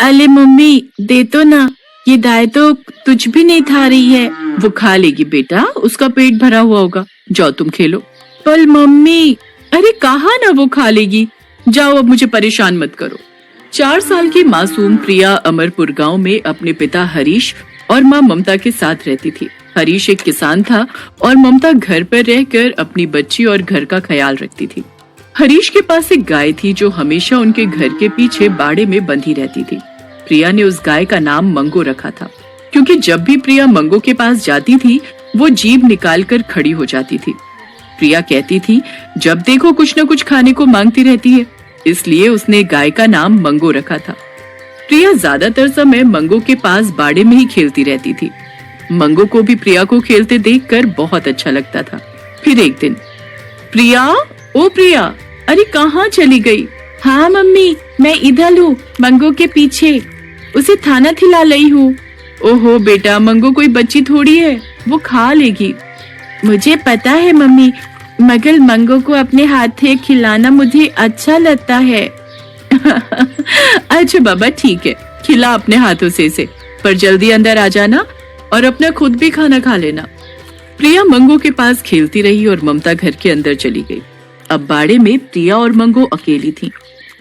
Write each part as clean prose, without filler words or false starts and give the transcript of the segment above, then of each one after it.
अले मम्मी दे तो ना, ये दाल तो तुझ भी नहीं खा रही है। वो खा लेगी बेटा, उसका पेट भरा हुआ होगा, जाओ तुम खेलो। पर मम्मी, अरे कहा ना वो खा लेगी, जाओ अब मुझे परेशान मत करो। 4 साल की मासूम प्रिया अमरपुर गांव में अपने पिता हरीश और मां ममता के साथ रहती थी। हरीश एक किसान था और ममता घर पर रहकर अपनी बच्ची और घर का ख्याल रखती थी। हरीश के पास एक गाय थी जो हमेशा उनके घर के पीछे बाड़े में बंधी रहती थी। प्रिया ने उस गाय का नाम मंगो रखा था, क्योंकि जब भी प्रिया मंगो के पास जाती थी वो जीभ निकालकर खड़ी हो जाती थी। प्रिया कहती थी जब देखो कुछ न कुछ खाने को मांगती रहती है, इसलिए उसने गाय का नाम मंगो रखा था। प्रिया ज्यादातर समय मंगो के पास बाड़े में ही खेलती रहती थी। मंगो को भी प्रिया को खेलते देखकर बहुत अच्छा लगता था। फिर एक दिन, प्रिया, ओ प्रिया, अरे कहाँ चली गई? हाँ मम्मी, मैं इधर हूँ, मंगो के पीछे, उसे खाना खिला रही हूँ। ओहो बेटा, मंगो कोई बच्ची थोड़ी है, वो खा लेगी। मुझे पता है मम्मी, मगर मंगो को अपने हाथ से खिलाना मुझे अच्छा लगता है। अच्छा बाबा ठीक है, खिला अपने हाथों से इसे, पर जल्दी अंदर आ जाना और अपना खुद भी खाना खा लेना। प्रिया मंगो के पास खेलती रही और ममता घर के अंदर चली गई। अब बाड़े में प्रिया और मंगो अकेली थी,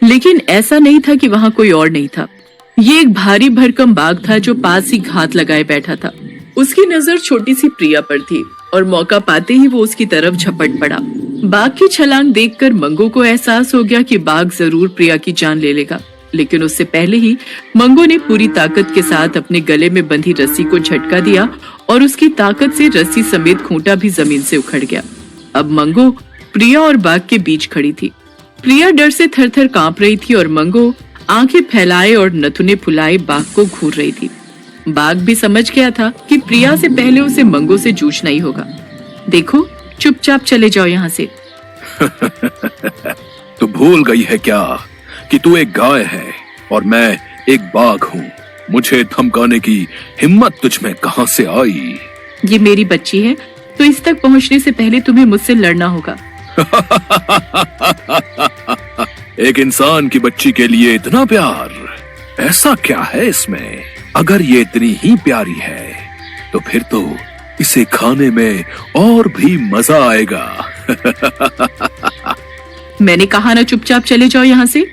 लेकिन ऐसा नहीं था कि वहाँ कोई और नहीं था। ये एक भारी भरकम बाघ था जो पास ही घात लगाए बैठा था। उसकी नजर छोटी सी प्रिया पर थी और मौका पाते ही वो उसकी तरफ झपट पड़ा। बाघ की छलांग देखकर मंगो को एहसास हो गया कि बाघ जरूर प्रिया की जान ले लेगा, लेकिन उससे पहले ही मंगो ने पूरी ताकत के साथ अपने गले में बंधी रस्सी को झटका दिया और उसकी ताकत से रस्सी समेत खूंटा भी जमीन से उखड़ गया। अब मंगो प्रिया और बाघ के बीच खड़ी थी। प्रिया डर से थर-थर कांप रही थी और मंगो आंखें फैलाए और नथुने फुलाए बाघ को घूर रही थी। बाघ भी समझ गया था कि प्रिया से पहले उसे मंगो से जूझना ही होगा। देखो, चुपचाप चले जाओ यहाँ से। तू भूल गई है क्या कि तू एक गाय है और मैं एक बाघ हूँ? मुझे धमकाने की हिम्मत तुझ में कहाँ से आई? ये मेरी बच्ची है, तो इस तक पहुँचने से पहले तुम्हें मुझसे लड़ना होगा। एक इंसान की बच्ची के लिए इतना प्यार, ऐसा क्या है इसमें? अगर ये इतनी ही प्यारी है तो फिर तो इसे खाने में और भी मजा आएगा। मैंने कहा ना चुपचाप चले जाओ यहाँ से।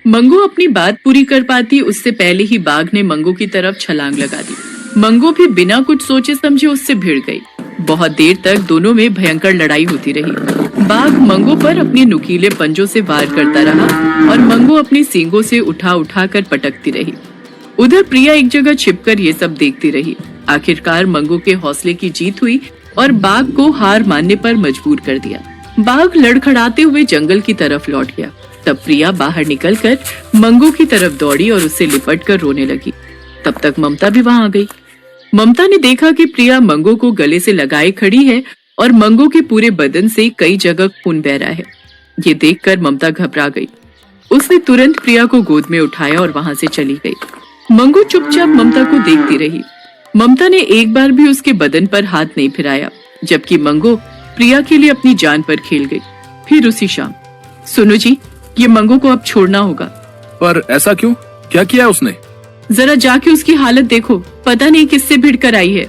मंगो अपनी बात पूरी कर पाती उससे पहले ही बाघ ने मंगो की तरफ छलांग लगा दी। मंगो भी बिना कुछ सोचे समझे उससे भिड़ गई। बहुत देर तक दोनों में भयंकर लड़ाई होती रही। बाघ मंगो पर अपने नुकीले पंजों से वार करता रहा और मंगो अपनी सींगों से उठा उठा कर पटकती रही। उधर प्रिया एक जगह छिपकर ये सब देखती रही। आखिरकार मंगो के हौसले की जीत हुई और बाघ को हार मानने पर मजबूर कर दिया। बाघ लड़खड़ाते हुए जंगल की तरफ लौट गया। तब प्रिया बाहर निकलकर मंगो की तरफ दौड़ी और उससे लिपटकर रोने लगी। तब तक ममता भी वहां आ गई। ममता ने देखा कि प्रिया मंगो को गले से लगाए खड़ी है और मंगो के पूरे बदन से कई जगह खून बह रहा है। ये देखकर ममता घबरा गई। उसने तुरंत प्रिया को गोद में उठाया और वहां से चली गई। मंगो चुपचाप ममता को देखती रही। ममता ने एक बार भी उसके बदन पर हाथ नहीं फिराया, जबकि मंगो प्रिया के लिए अपनी जान पर खेल गई। फिर उसी शाम, सुनो जी, ये मंगो को अब छोड़ना होगा। पर ऐसा क्यों? क्या किया उसने? जरा जाके उसकी हालत देखो, पता नहीं किससे भिड़ कर आई है।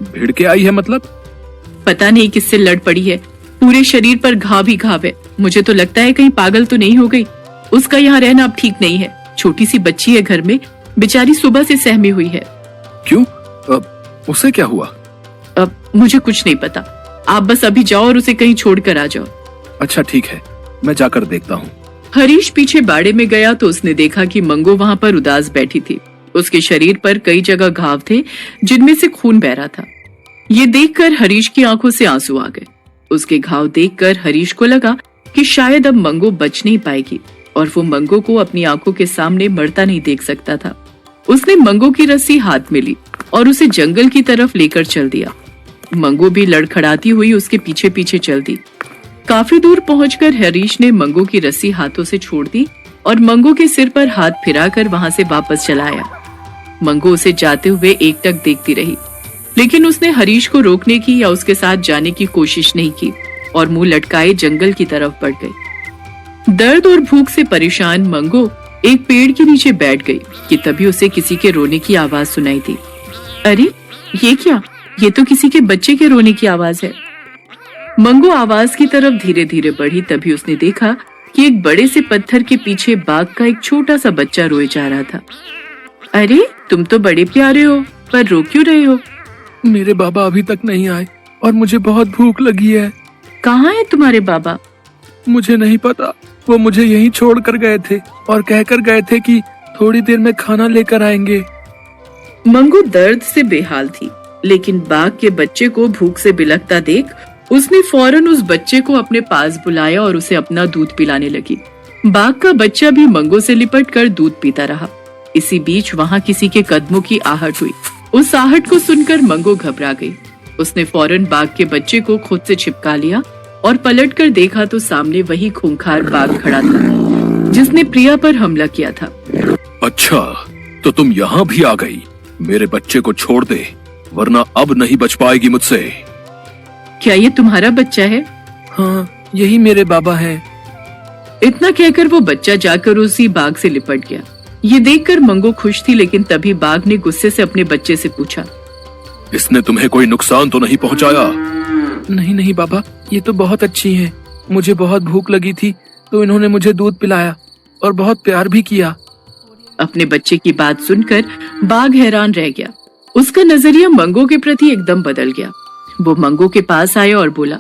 भिड़ के आई है मतलब? पता नहीं किससे लड़ पड़ी है। पूरे शरीर पर घाव ही घाव है। मुझे तो लगता है कहीं पागल तो नहीं हो गई। उसका यहाँ रहना अब ठीक नहीं है। छोटी सी बच्ची है घर में, बेचारी सुबह से सहमी हुई है। क्यों? उसे क्या हुआ? अब मुझे कुछ नहीं पता। आप बस अभी जाओ और उसे कहीं छोड़ कर आ जाओ। अच्छा ठीक है, मैं जाकर देखता हूँ। हरीश पीछे बाड़े में गया तो उसने देखा कि मंगो वहाँ पर उदास बैठी थी। उसके शरीर पर कई जगह घाव थे जिनमें से खून बह रहा था। ये देखकर हरीश की आंखों से आंसू आ गए। उसके घाव देखकर हरीश को लगा कि शायद अब मंगो बच नहीं पाएगी और वो मंगो को अपनी आंखों के सामने मरता नहीं देख सकता था। उसने मंगो की रस्सी हाथ में ली और उसे जंगल की तरफ लेकर चल दिया। मंगो भी लड़खड़ाती हुई उसके पीछे पीछे चल दी। काफी दूर पहुंचकर हरीश ने मंगो की रस्सी हाथों से छोड़ दी और मंगो के सिर पर हाथ फिराकर वहां से वापस चला आया। मंगो उसे जाते हुए एकटक देखती रही, लेकिन उसने हरीश को रोकने की या उसके साथ जाने की कोशिश नहीं की और मुंह लटकाए जंगल की तरफ बढ़ गई। दर्द और भूख से परेशान मंगो एक पेड़ के नीचे बैठ गई कि तभी उसे किसी के रोने की आवाज सुनाई दी। अरे ये क्या? ये तो किसी के बच्चे के रोने की आवाज है। मंगू आवाज की तरफ धीरे धीरे बढ़ी, तभी उसने देखा कि एक बड़े से पत्थर के पीछे बाघ का एक छोटा सा बच्चा रोए जा रहा था। अरे तुम तो बड़े प्यारे हो, पर रो क्यों रहे हो? मेरे बाबा अभी तक नहीं आए और मुझे बहुत भूख लगी है। कहाँ है तुम्हारे बाबा? मुझे नहीं पता, वो मुझे यहीं छोड़ कर गए थे और कहकर गए थे कि थोड़ी देर में खाना लेकर आएंगे। मंगू दर्द से बेहाल थी, लेकिन बाघ के बच्चे को भूख से बिलखता देख उसने फौरन उस बच्चे को अपने पास बुलाया और उसे अपना दूध पिलाने लगी। बाघ का बच्चा भी मंगू से लिपट कर दूध पीता रहा। इसी बीच वहाँ किसी के कदमों की आहट हुई। उस आहट को सुनकर मंगू घबरा गई। उसने फौरन बाघ के बच्चे को खुद से चिपका लिया और पलटकर देखा तो सामने वही खूंखार बाघ खड़ा था जिसने प्रिया पर हमला किया था। अच्छा, तो तुम यहाँ भी आ गई। मेरे बच्चे को छोड़ दे, वरना अब नहीं बच पाएगी मुझसे। क्या ये तुम्हारा बच्चा है? हाँ, यही मेरे बाबा हैं। इतना कहकर वो बच्चा जाकर उसी बाघ से लिपट गया। ये देखकर मंगू खुश थी, लेकिन तभी बाघ ने गुस्से से अपने बच्चे से पूछा, इसने तुम्हें कोई नुकसान तो नहीं पहुँचाया? नहीं नहीं बाबा, ये तो बहुत अच्छी है। मुझे बहुत भूख लगी थी तो इन्होंने मुझे दूध पिलाया और बहुत प्यार भी किया। अपने बच्चे की बात सुनकर बाघ हैरान रह गया। उसका नजरिया मंगू के प्रति एकदम बदल गया। वो मंगू के पास आया और बोला,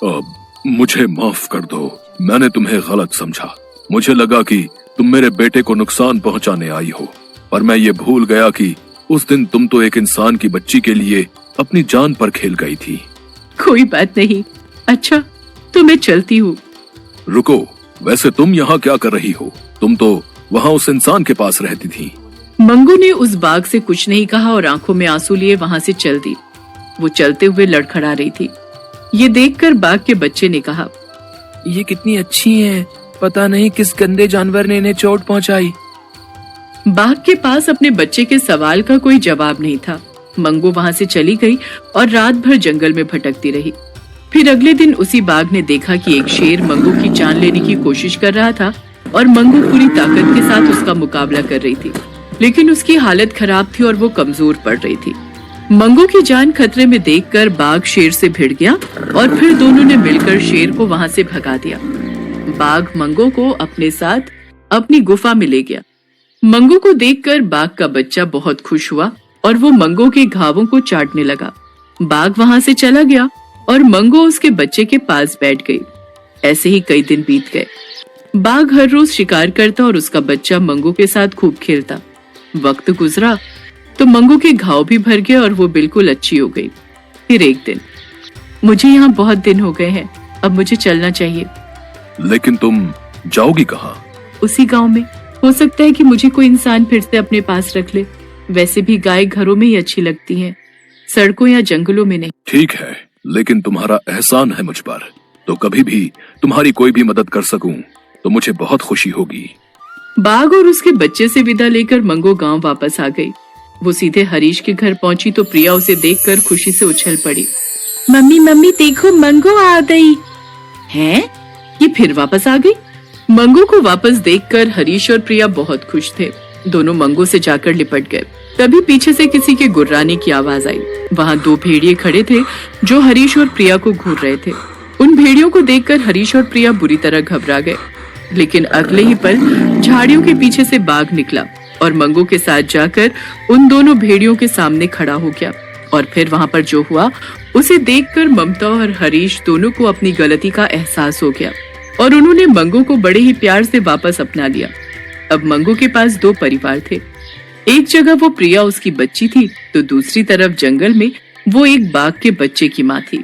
अब मुझे माफ कर दो, मैंने तुम्हें गलत समझा। मुझे लगा कि तुम मेरे बेटे को नुकसान पहुंचाने आई हो, पर मैं ये भूल गया कि उस दिन तुम तो एक इंसान की बच्ची के लिए अपनी जान पर खेल गई थी। कोई बात नहीं। अच्छा, तो मैं चलती हूँ। रुको, वैसे तुम यहाँ क्या कर रही हो? तुम तो वहाँ उस इंसान के पास रहती थी। मंगू ने उस बाघ से कुछ नहीं कहा और आंखों में आंसू लिए वहाँ से चल दी। वो चलते हुए लड़खड़ा रही थी। ये देखकर बाघ के बच्चे ने कहा, ये कितनी अच्छी हैं, पता नहीं किस गंदे जानवर ने इन्हें चोट पहुंचाई। बाघ के पास अपने बच्चे के सवाल का कोई जवाब नहीं था। मंगू वहाँ से चली गई और रात भर जंगल में भटकती रही। फिर अगले दिन उसी बाघ ने देखा कि एक शेर मंगू की जान लेने की कोशिश कर रहा था और मंगू पूरी ताकत के साथ उसका मुकाबला कर रही थी, लेकिन उसकी हालत खराब थी और वो कमजोर पड़ रही थी। मंगू की जान खतरे में देखकर बाघ शेर से भिड़ गया और फिर दोनों ने मिलकर शेर को वहाँ से भगा दिया। बाघ मंगू को अपने साथ अपनी गुफा में ले गया। मंगू को देखकर बाघ का बच्चा बहुत खुश हुआ और वो मंगू के घावों को चाटने लगा। बाघ वहाँ से चला गया और मंगू उसके बच्चे के पास बैठ गई। ऐसे ही कई दिन बीत गए। बाघ हर रोज शिकार करता और उसका बच्चा मंगू के साथ खूब खेलता। वक्त गुजरा तो मंगू के घाव भी भर गए और वो बिल्कुल अच्छी हो गई। फिर एक दिन, मुझे यहाँ बहुत दिन हो गए हैं, अब मुझे चलना चाहिए। लेकिन तुम जाओगी कहाँ? उसी गांव में। हो सकता है कि मुझे कोई इंसान फिर से अपने पास रख ले। वैसे भी गाय घरों में ही अच्छी लगती हैं, सड़कों या जंगलों में नहीं। ठीक है, लेकिन तुम्हारा एहसान है मुझ पर, तो कभी भी तुम्हारी कोई भी मदद कर सकूं तो मुझे बहुत खुशी होगी। बाघ और उसके बच्चे से विदा लेकर मंगू गांव वापस आ गई। वो सीधे हरीश के घर पहुंची तो प्रिया उसे देखकर खुशी से उछल पड़ी। मम्मी मम्मी देखो, मंगू आ गई। हैं? ये फिर वापस आ गई? मंगू को वापस देखकर हरीश और प्रिया बहुत खुश थे। दोनों मंगू से जाकर लिपट गए। तभी पीछे से किसी के गुर्राने की आवाज आई। वहाँ दो भेड़िए खड़े थे जो हरीश और प्रिया को घूर रहे थे। उन भेड़ियों को देखकर हरीश और प्रिया बुरी तरह घबरा गए, लेकिन अगले ही पल झाड़ियों के पीछे से बाघ निकला और मंगू के साथ जाकर उन दोनों भेड़ियों के सामने खड़ा हो गया। और फिर वहाँ पर जो हुआ उसे देखकर ममता और हरीश दोनों को अपनी गलती का एहसास हो गया और उन्होंने मंगू को बड़े ही प्यार से वापस अपना लिया। अब मंगू के पास दो परिवार थे। एक जगह वो प्रिया उसकी बच्ची थी तो दूसरी तरफ जंगल में वो एक बाघ के बच्चे की माँ थी।